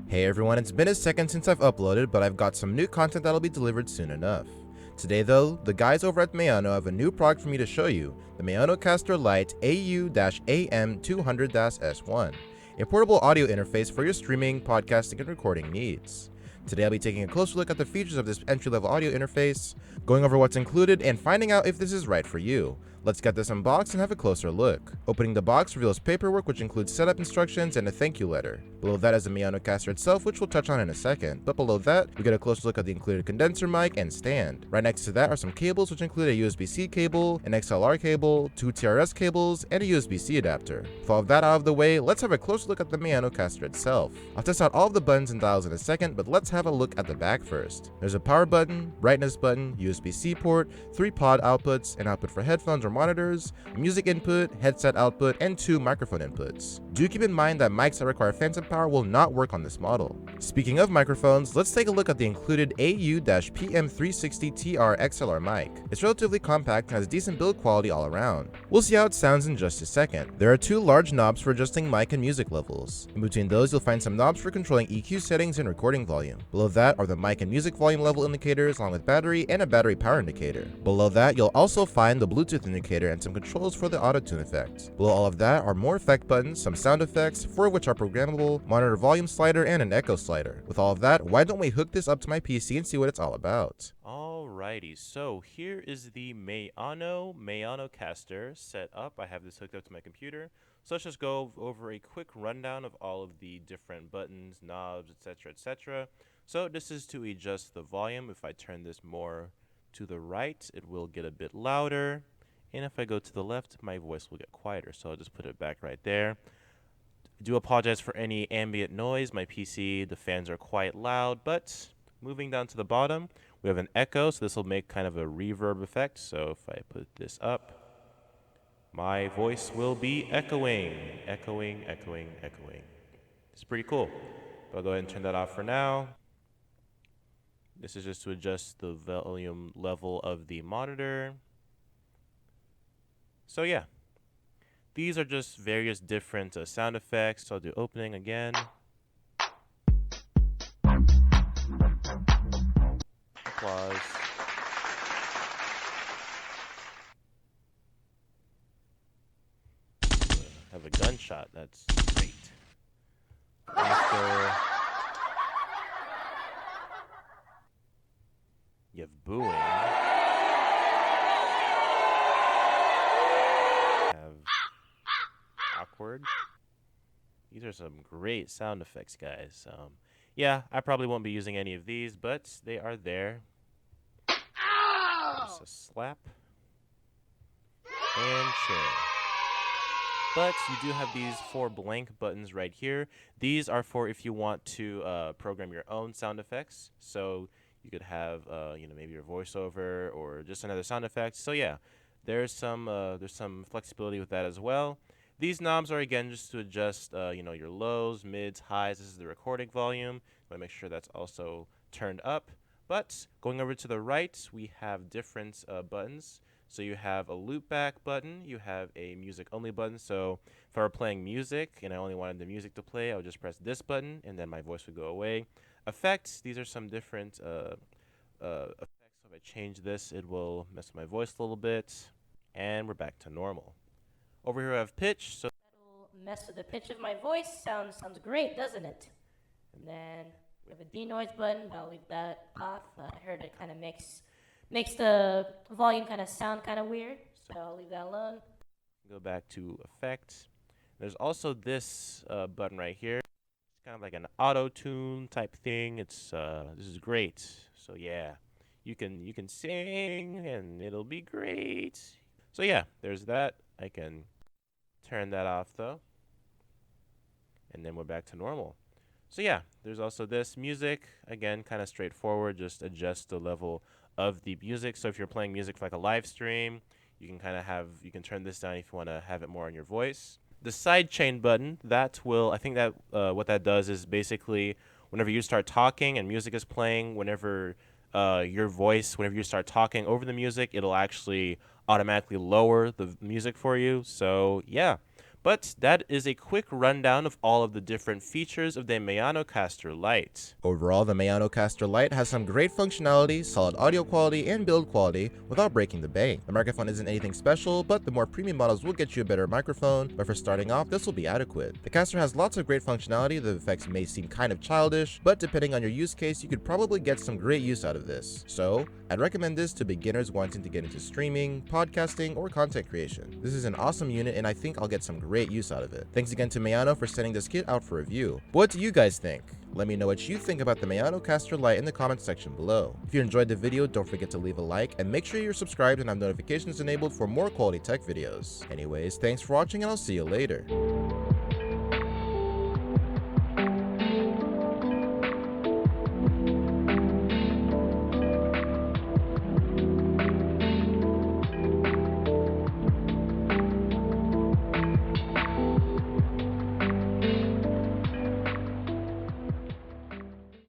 Hey everyone, it's been a second since I've uploaded, but I've got some new content that'll be delivered soon enough. Today though, the guys over at Maono have a new product for me to show you, the Maonocaster Lite AU-AM200-S1, a portable audio interface for your streaming, podcasting, and recording needs. Today I'll be taking a closer look at the features of this entry-level audio interface, going over what's included, and finding out if this is right for you. Let's get this unboxed and have a closer look. Opening the box reveals paperwork which includes setup instructions and a thank you letter. Below that is the Maonocaster itself, which we'll touch on in a second, but below that, we get a closer look at the included condenser mic and stand. Right next to that are some cables which include a USB-C cable, an XLR cable, 2 TRS cables, and a USB-C adapter. With all of that out of the way, let's have a closer look at the Maonocaster itself. I'll test out all of the buttons and dials in a second, but let's have a look at the back first. There's a power button, brightness button, USB-C port, 3 pod outputs, an output for headphones or monitors, a music input, headset output, and 2 microphone inputs. Do keep in mind that mics that require phantom power will not work on this model. Speaking of microphones, let's take a look at the included AU-PM360TR XLR mic. It's relatively compact and has decent build quality all around. We'll see how it sounds in just a second. There are 2 large knobs for adjusting mic and music levels. In between those, you'll find some knobs for controlling EQ settings and recording volume. Below that are the mic and music volume level indicators along with battery and a battery power indicator. Below that, you'll also find the Bluetooth indicator and some controls for the auto-tune effect. Below all of that are more effect buttons, some sound effects, 4 of which are programmable, monitor volume slider, and an echo slider. With all of that, why don't we hook this up to my PC and see what it's all about? Alrighty, so here is the Maonocaster set up. I have this hooked up to my computer. So let's just go over a quick rundown of all of the different buttons, knobs, etc., etc. So this is to adjust the volume. If I turn this more to the right, it will get a bit louder. And if I go to the left, my voice will get quieter. So I'll just put it back right there. I do apologize for any ambient noise. My PC, the fans are quite loud, but moving down to the bottom, we have an echo, so this will make kind of a reverb effect. So if I put this up, my voice will be echoing, echoing, echoing, echoing. It's pretty cool. But I'll go ahead and turn that off for now. This is just to adjust the volume level of the monitor. So yeah. These are just various different sound effects. So I'll do opening again. Applause. Have a gunshot. That's great. After you have booing. Awkward. These are some great sound effects, guys. Yeah, I probably won't be using any of these, but they are there. Just a slap and chill. But you do have these 4 blank buttons right here. These are for if you want to program your own sound effects. So you could have, maybe your voiceover or just another sound effect. So yeah, there's some flexibility with that as well. These knobs are, again, just to adjust, your lows, mids, highs. This is the recording volume. I want to make sure that's also turned up. But going over to the right, we have different buttons. So you have a loopback button. You have a music-only button. So if I were playing music and I only wanted the music to play, I would just press this button, and then my voice would go away. Effects, these are some different effects. So if I change this, it will mess with my voice a little bit. And we're back to normal. Over here I have pitch. So that'll mess with the pitch of my voice. Sounds great, doesn't it? And then we have a denoise button, but I'll leave that off. I heard it kind of makes the volume kind of sound kind of weird, so I'll leave that alone. Go back to effects. There's also this button right here. It's kind of like an auto-tune type thing. It's this is great. So yeah, you can sing and it'll be great. So yeah, there's that. I can turn that off though, and then we're back to normal. So yeah, there's also this music. Again, kind of straightforward. Just adjust the level of the music. So if you're playing music for like a live stream, you can turn this down if you want to have it more on your voice. The sidechain button, I think that what that does is basically whenever you start talking and music is playing, whenever you start talking over the music, it'll actually automatically lower the music for you. So yeah, But that is a quick rundown of all of the different features of the Maonocaster Lite. Overall, the Maonocaster Lite has some great functionality, solid audio quality, and build quality without breaking the bank. The microphone isn't anything special, but the more premium models will get you a better microphone, but for starting off, this will be adequate. The caster has lots of great functionality. The effects may seem kind of childish, but depending on your use case, you could probably get some great use out of this. So, I'd recommend this to beginners wanting to get into streaming, podcasting, or content creation. This is an awesome unit, and I think I'll get some great use out of it. Thanks again to Maono for sending this kit out for review. What do you guys think? Let me know what you think about the Maonocaster Lite in the comments section below. If you enjoyed the video, don't forget to leave a like, and make sure you're subscribed and have notifications enabled for more quality tech videos. Anyways, thanks for watching, and I'll see you later.